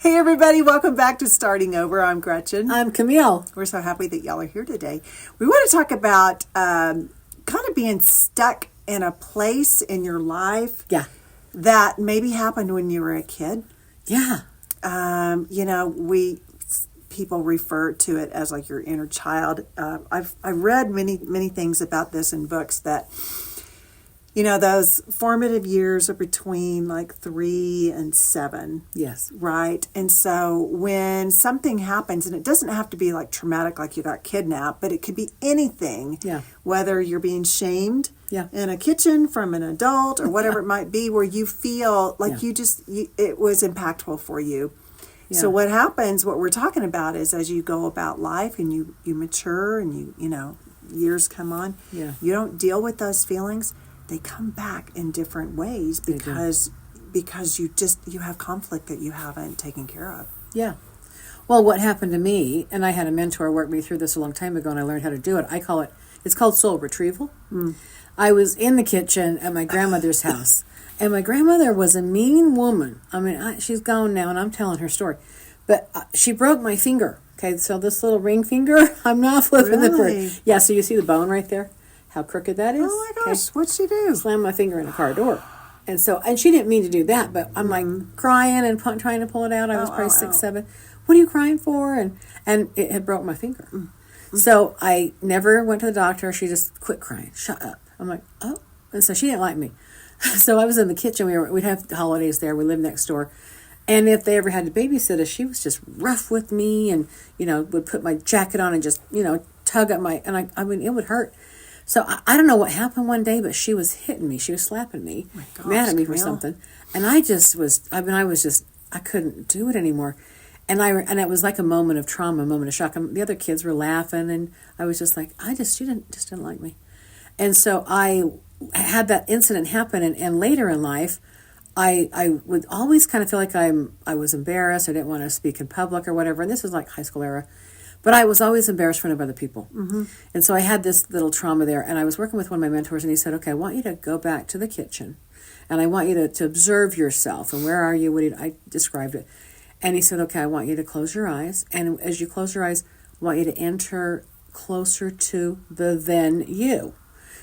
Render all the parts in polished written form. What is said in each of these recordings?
Hey everybody, welcome back to Starting Over. I'm Gretchen. I'm Camille. We're so happy that y'all are here today. We want to talk about kind of being stuck in a place in your life that maybe happened when you were a kid. Yeah. People refer to it as like your inner child. I've read many things about this in books that, those formative years are between like 3 and 7. Yes. Right. And so when something happens, and it doesn't have to be like traumatic, like you got kidnapped, but it could be anything. Yeah. Whether you're being shamed Yeah. in a kitchen from an adult or whatever it might be, where you feel like it was impactful for you. Yeah. So what happens, what we're talking about is as you go about life and you mature and years come on, you don't deal with those feelings. They come back in different ways because you have conflict that you haven't taken care of. Yeah. Well, what happened to me, and I had a mentor work me through this a long time ago, and I learned how to do it. It's called soul retrieval. I was in the kitchen at my grandmother's house, and my grandmother was a mean woman. I mean, she's gone now, and I'm telling her story. But she broke my finger. Okay, so this little ring finger, I'm not flipping the bird. Yeah, so you see the bone right there? How crooked that is? Oh my gosh, what'd she do? Slammed my finger in a car door. And she didn't mean to do that, but I'm like crying and trying to pull it out. I was probably 6, 7. What are you crying for? And it had broke my finger. So I never went to the doctor. She just quit crying. Shut up. I'm like, oh. And so she didn't like me. So I was in the kitchen. We'd have holidays there. We lived next door. And if they ever had to babysit us, she was just rough with me and, would put my jacket on and just, tug at my, and I mean, it would hurt. So I don't know what happened one day, but she was hitting me. She was slapping me, mad at me for something. And I couldn't do it anymore. And it was like a moment of trauma, a moment of shock. The other kids were laughing, and I was just like, she didn't like me. And so I had that incident happen, and later in life, I would always kind of feel like I was embarrassed. I didn't want to speak in public or whatever. And this was like high school era. But I was always embarrassed in front of other people. Mm-hmm. And so I had this little trauma there. And I was working with one of my mentors, and he said, okay, I want you to go back to the kitchen. And I want you to observe yourself. And where are you? I described it. And he said, okay, I want you to close your eyes. And as you close your eyes, I want you to enter closer to the then you.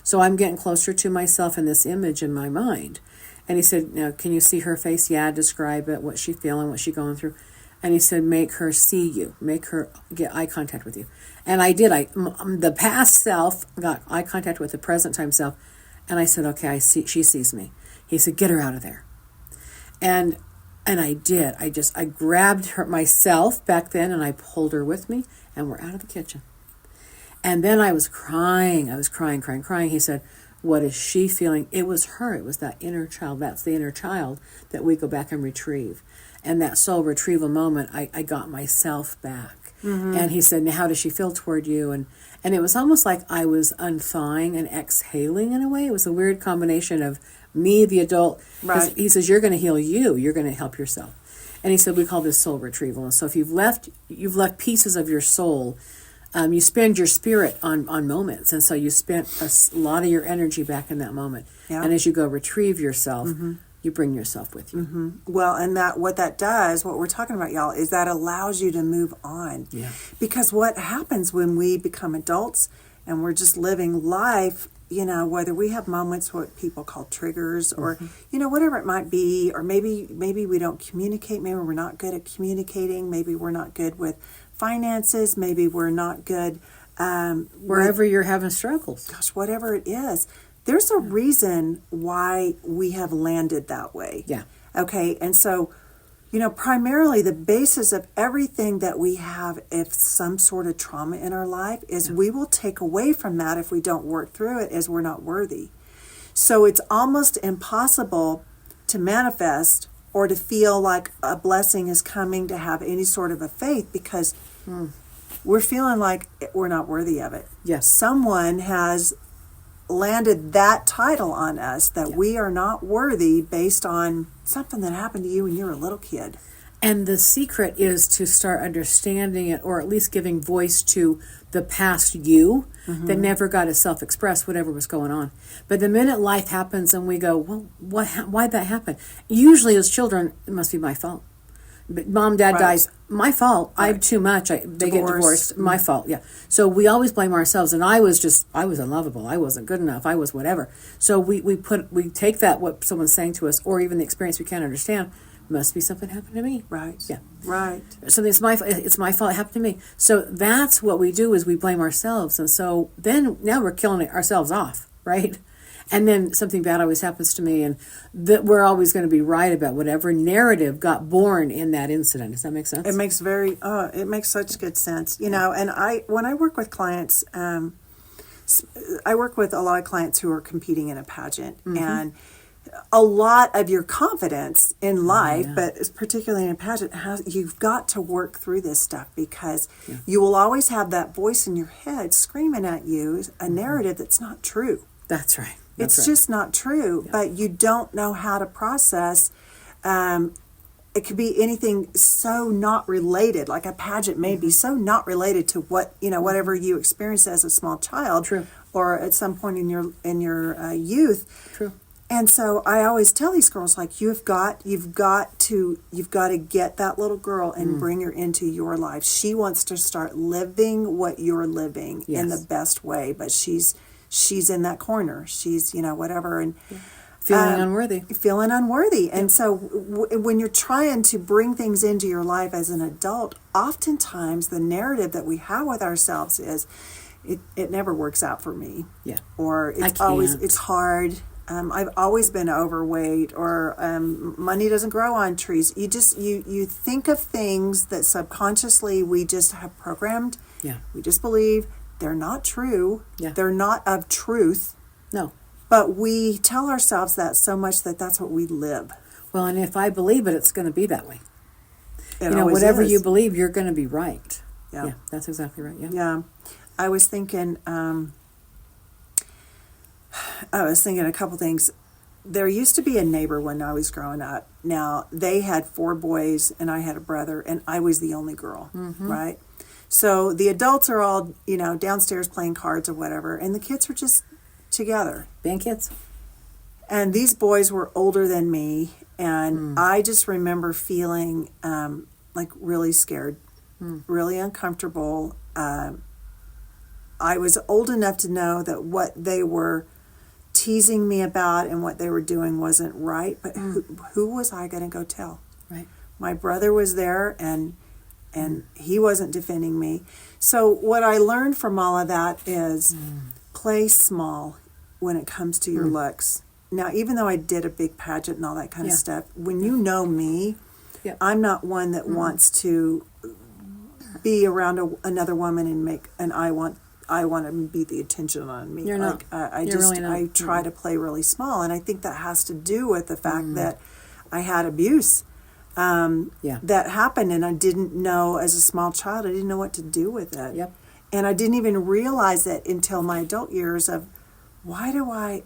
So I'm getting closer to myself in this image in my mind. And he said, now, can you see her face? Yeah, describe it, what she's feeling, what she's going through. And he said, make her see you. Make her get eye contact with you. And I did. The past self got eye contact with the present time self. And I said, okay, she sees me. He said, get her out of there. And I did. I grabbed her myself back then, and I pulled her with me, and we're out of the kitchen. And then I was crying. Crying. He said, what is she feeling? It was her. It was that inner child. That's the inner child that we go back and retrieve. And that soul retrieval moment, I got myself back. Mm-hmm. And he said, now how does she feel toward you? And it was almost like I was unthawing and exhaling in a way. It was a weird combination of me, the adult. Right. He says, you're going to heal you. You're going to help yourself. And he said, we call this soul retrieval. And so if you've left pieces of your soul, you spend your spirit on moments. And so you spent a lot of your energy back in that moment. Yeah. And as you go retrieve yourself, you bring yourself with you. Mm-hmm. Well, and what we're talking about, y'all, is that allows you to move on. Yeah. Because what happens when we become adults and we're just living life, whether we have moments what people call triggers or, whatever it might be, or maybe we don't communicate, maybe we're not good at communicating, maybe we're not good with finances, maybe we're not good. Wherever you're having struggles. Gosh, whatever it is. There's a reason why we have landed that way. Yeah. Okay. And so, primarily the basis of everything that we have, if some sort of trauma in our life, is we will take away from that if we don't work through it as we're not worthy. So it's almost impossible to manifest or to feel like a blessing is coming, to have any sort of a faith, because we're feeling like we're not worthy of it. Yes. Someone has landed that title on us that we are not worthy based on something that happened to you when you were a little kid. And the secret is to start understanding it, or at least giving voice to the past you that never got to self-express whatever was going on. But the minute life happens and we go, well, why'd that happen? Usually as children, it must be my fault. But mom, dad Right. dies. My fault. I Right. have too much. They get Divorce. divorced. My fault. Yeah. So we always blame ourselves. And I was unlovable. I wasn't good enough. I was whatever. So we take that, what someone's saying to us, or even the experience we can't understand, must be something happened to me. Right. Yeah. Right. Something, it's my fault. It happened to me. So that's what we do, is we blame ourselves. And so then now we're killing ourselves off, right? And then something bad always happens to me, and that we're always going to be right about whatever narrative got born in that incident. Does that make sense? It makes such good sense, you know. And when I work with clients, I work with a lot of clients who are competing in a pageant, and a lot of your confidence in life, but particularly in a pageant, you've got to work through this stuff, because you will always have that voice in your head screaming at you a narrative that's not true. That's right. It's just not true, but you don't know how to process. It could be anything so not related, like a pageant may be so not related to whatever you experienced as a small child, True. or at some point in your youth. True. And so I always tell these girls, like, you've got to get that little girl and bring her into your life. She wants to start living what you're living in the best way, but she's in that corner. She's, whatever. And Feeling unworthy. Feeling unworthy. And so when you're trying to bring things into your life as an adult, oftentimes the narrative that we have with ourselves is, it never works out for me. Yeah. Or it's hard. I've always been overweight, or money doesn't grow on trees. You think of things that subconsciously we just have programmed. Yeah. We just believe they're not true. Yeah. They're not of truth. No. But we tell ourselves that so much that that's what we live. Well, and if I believe it, it's going to be that way. It always whatever is. you believe, you're going to be right. Yeah. That's exactly right. Yeah. Yeah. I was thinking a couple things. There used to be a neighbor when I was growing up. Now, they had 4 boys, and I had a brother, and I was the only girl, right? So the adults are all, downstairs playing cards or whatever, and the kids were just together. Being kids. And these boys were older than me, and I just remember feeling like really scared, really uncomfortable. I was old enough to know that what they were teasing me about and what they were doing wasn't right, but who was I going to go tell? Right. My brother was there, and he wasn't defending me. So what I learned from all of that is play small when it comes to your looks. Now, even though I did a big pageant and all that kind of stuff, when you know me, I'm not one that wants to be around another woman and I want to be the attention on me. You're not. I try to play really small, and I think that has to do with the fact that I had abuse that happened, and I didn't know, as a small child, I didn't know what to do with it. Yep. And I didn't even realize it until my adult years of why do I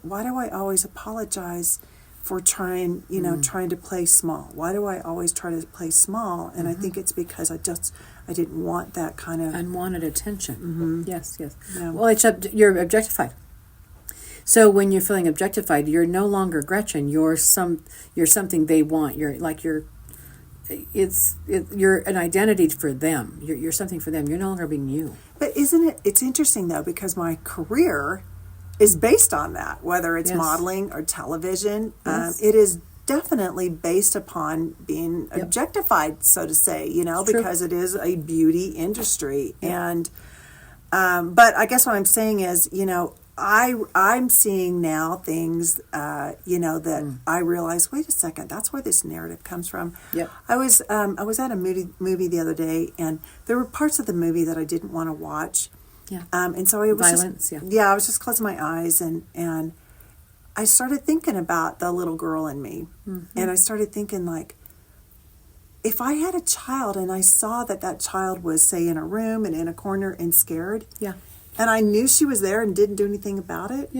always apologize for trying to play small? Why do I always try to play small? And I think it's because I didn't want that kind of unwanted attention. Yes. Yeah. Well, you're objectified. So when you're feeling objectified, you're no longer Gretchen. You're something they want. You're an identity for them. You're something for them. You're no longer being you. But it's interesting though, because my career is based on that, whether it's modeling or television. It is definitely based upon being objectified, so to say, because it is a beauty industry. And but I guess what I'm saying is, I'm seeing now things, that I realize, wait a second, that's where this narrative comes from. Yep. I was at a movie the other day, and there were parts of the movie that I didn't want to watch. Yeah. And so I was violence. I was just closing my eyes, and I started thinking about the little girl in me, and I started thinking, like, if I had a child and I saw that child was, say, in a room and in a corner and scared, and I knew she was there and didn't do anything about it,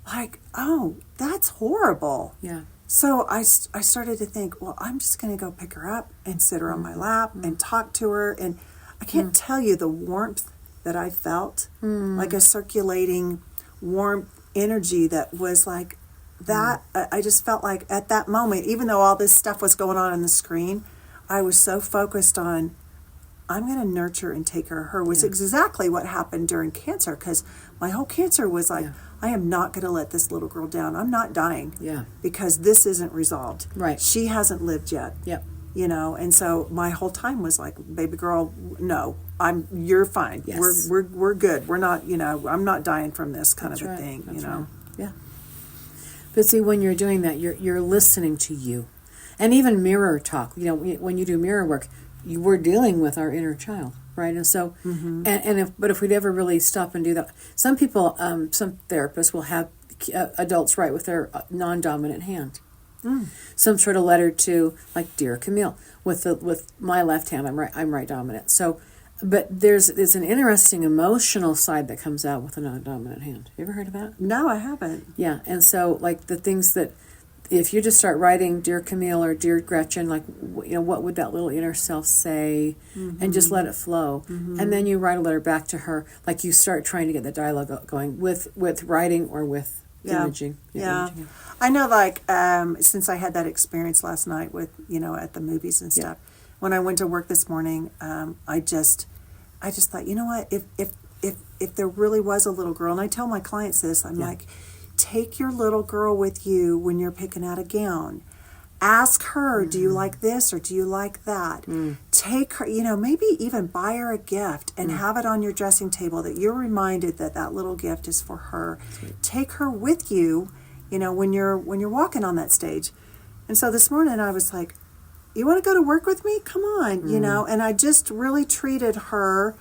like, oh, that's horrible. Yeah. So I started to think, well, I'm just going to go pick her up and sit her on my lap and talk to her, and I can't tell you the warmth that I felt, like a circulating warm energy that was like that. I just felt like at that moment, even though all this stuff was going on the screen, I was so focused on, I'm going to nurture and take care of her, was Yeah. exactly what happened during cancer, because my whole cancer was like, Yeah. I am not going to let this little girl down. I'm not dying Yeah. because this isn't resolved. Right. She hasn't lived yet. Yep. You know, and so my whole time was like, baby girl, no, you're fine. Yes. We're good. We're not, you know, I'm not dying from this kind That's of a right. thing, That's you know. right. Yeah. But see, when you're doing that, you're listening to you, and even mirror talk. You know, when you do mirror work, we're dealing with our inner child, right? And so, if we'd ever really stop and do that, some people, some therapists will have adults write with their non-dominant hand. Some sort of letter to, like, dear Camille, with my left hand, I'm right dominant. So, but there's an interesting emotional side that comes out with a non-dominant hand. You ever heard of that? No, I haven't. Yeah, and so, like, the things that, if you just start writing dear Camille or dear Gretchen, like, you know, what would that little inner self say, and just let it flow, and then you write a letter back to her, like, you start trying to get the dialogue going with writing or with imaging. Yeah. Imaging. I know, like, since I had that experience last night with, you know, at the movies and stuff, when I went to work this morning, I just thought, you know what, if there really was a little girl, and I tell my clients this, I'm like, take your little girl with you when you're picking out a gown. Ask her, do you like this or do you like that? Take her, you know, maybe even buy her a gift and have it on your dressing table that you're reminded that little gift is for her. Sweet. Take her with you, you know, when you're walking on that stage. And so this morning I was like, you want to go to work with me? Come on, you know. And I just really treated her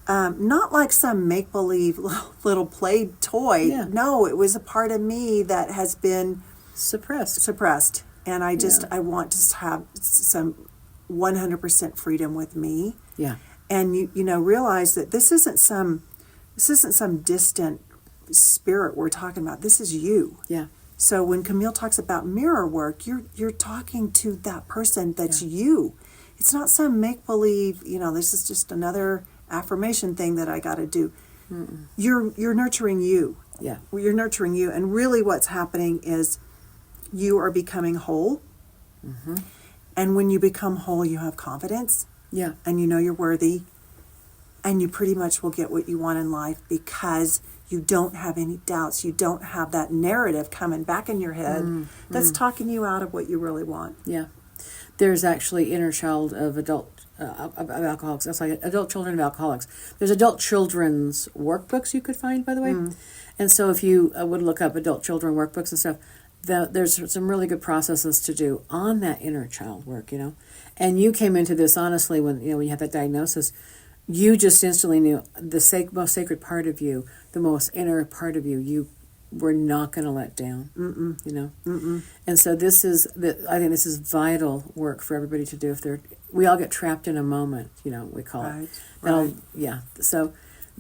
not like some make-believe little play toy. Yeah. No, it was a part of me that has been Suppressed. And I want to have some 100% freedom with me. Yeah. And you know, realize that this isn't some distant spirit we're talking about. This is you. Yeah. So when Camille talks about mirror work, you're talking to that person that's you. It's not some make-believe, you know, this is just another affirmation thing that I got to do. You're nurturing you. Yeah. You're nurturing you, and really what's happening is you are becoming whole. And when you become whole, you have confidence. Yeah. And you know you're worthy, and you pretty much will get what you want in life because you don't have any doubts. You don't have that narrative coming back in your head that's talking you out of what you really want. Yeah. There's actually inner child of of alcoholics. That's like adult children of alcoholics. There's adult children's workbooks you could find, by the way. And so if you would look up adult children workbooks and stuff, there's some really good processes to do on that inner child work, you know. And you came into this honestly when you had that diagnosis. You just instantly knew the most sacred part of you, the most inner part of you. You were not going to let down, you know. And so I think this is vital work for everybody to do. We all get trapped in a moment, you know, we call it. Right. Yeah. So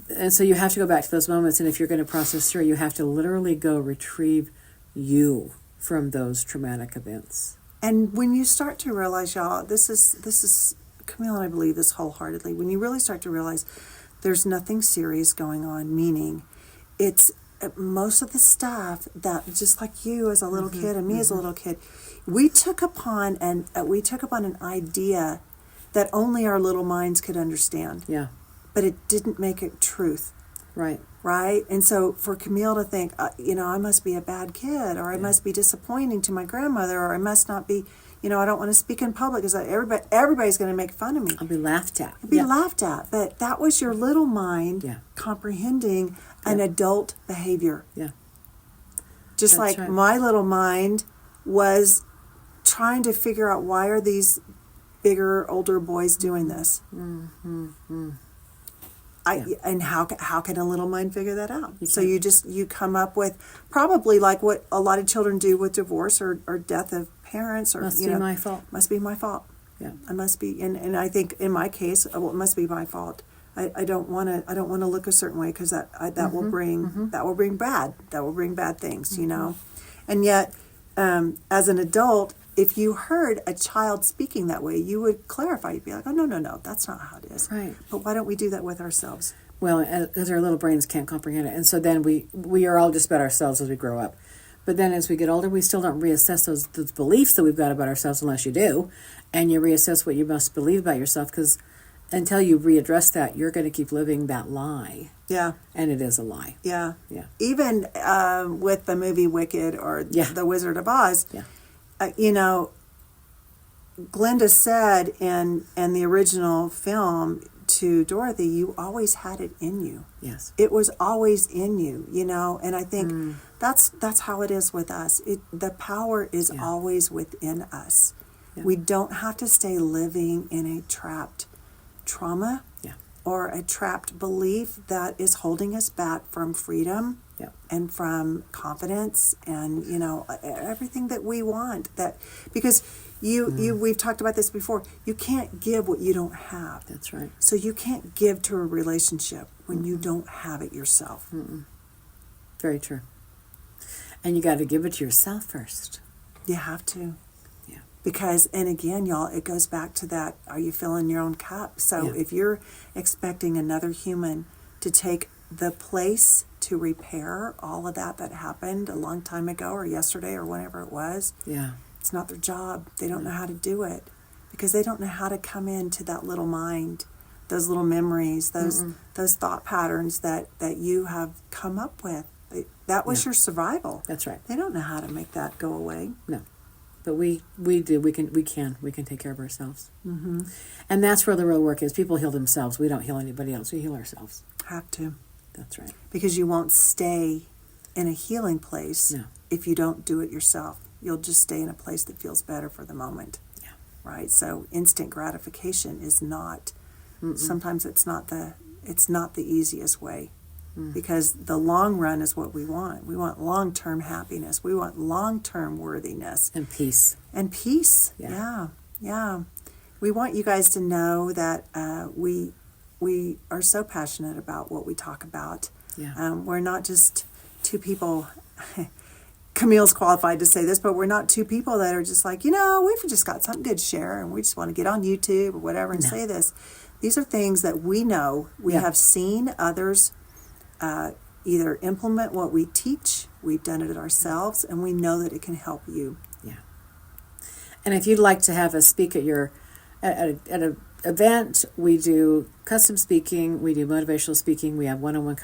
you have to go back to those moments, and if you're going to process through, you have to literally go retrieve you from those traumatic events. And when you start to realize, y'all, this is Camille and I believe this wholeheartedly. When you really start to realize there's nothing serious going on, meaning it's most of the stuff that, just like you as a little kid and me as a little kid, we took upon an idea that only our little minds could understand. Yeah. But it didn't make it truth. Right. Right? And so for Camille to think, I must be a bad kid, or I must be disappointing to my grandmother, or I must not be, I don't want to speak in public because everybody's going to make fun of me. I'll be laughed at. Be laughed at. But that was your little mind comprehending an adult behavior. Yeah. Just That's like right. my little mind was trying to figure out, why are these bigger, older boys doing this? And how can a little mind figure that out? So you come up with probably like what a lot of children do with divorce or death of parents, or Must be my fault. Must be my fault. Yeah. I must be, and I think in my case, it must be my fault. I don't want to look a certain way because that will bring bad things, you know. And yet, as an adult, if you heard a child speaking that way, you would clarify. You'd be like, oh, no, that's not how it is. Right. But why don't we do that with ourselves? Well, because our little brains can't comprehend it. And so then we are all just about ourselves as we grow up. But then as we get older, we still don't reassess those beliefs that we've got about ourselves unless you do. And you reassess what you must believe about yourself, because until you readdress that, you're going to keep living that lie. Yeah. And it is a lie. Yeah. Yeah. Even with the movie Wicked or Yeah. The Wizard of Oz, Yeah. you know, Glinda said in the original film to Dorothy, you always had it in you. Yes. It was always in you, you know, and I think that's how it is with us. The power is always within us. Yeah. We don't have to stay living in a trapped trauma or a trapped belief that is holding us back from freedom and from confidence and, you know, everything that we want. That because we've talked about this before. You can't give what you don't have. That's right. So you can't give to a relationship when you don't have it yourself. Very true. And you got to give it to yourself first. You have to. Yeah. Because, and again, y'all, it goes back to that, are you filling your own cup? So if you're expecting another human to take the place to repair all of that happened a long time ago or yesterday or whenever it was, it's not their job. They don't know how to do it because they don't know how to come into that little mind, those little memories, those thought patterns that you have come up with. That was your survival. That's right. They don't know how to make that go away. No. But we do. We can take care of ourselves. Mm-hmm. And that's where the real work is. People heal themselves. We don't heal anybody else. We heal ourselves. Have to. That's right. Because you won't stay in a healing place if you don't do it yourself. You'll just stay in a place that feels better for the moment. Yeah. Right? So instant gratification is not, sometimes it's not the easiest way. Because the long run is what we want. We want long-term happiness. We want long-term worthiness. And peace. And peace. Yeah. We want you guys to know that we are so passionate about what we talk about. Yeah. We're not just two people. Camille's qualified to say this, but we're not two people that are just like, you know, we've just got something good to share and we just want to get on YouTube or whatever and say this. These are things that we know. We have seen others either implement what we teach, we've done it ourselves, and we know that it can help you. Yeah. And if you'd like to have us speak at an event, we do custom speaking, we do motivational speaking, we have one-on-one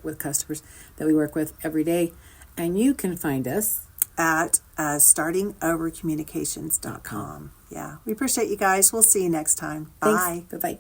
with customers that we work with every day, and you can find us at startingovercommunications.com. Yeah, we appreciate you guys. We'll see you next time. Bye. Thanks. Bye-bye.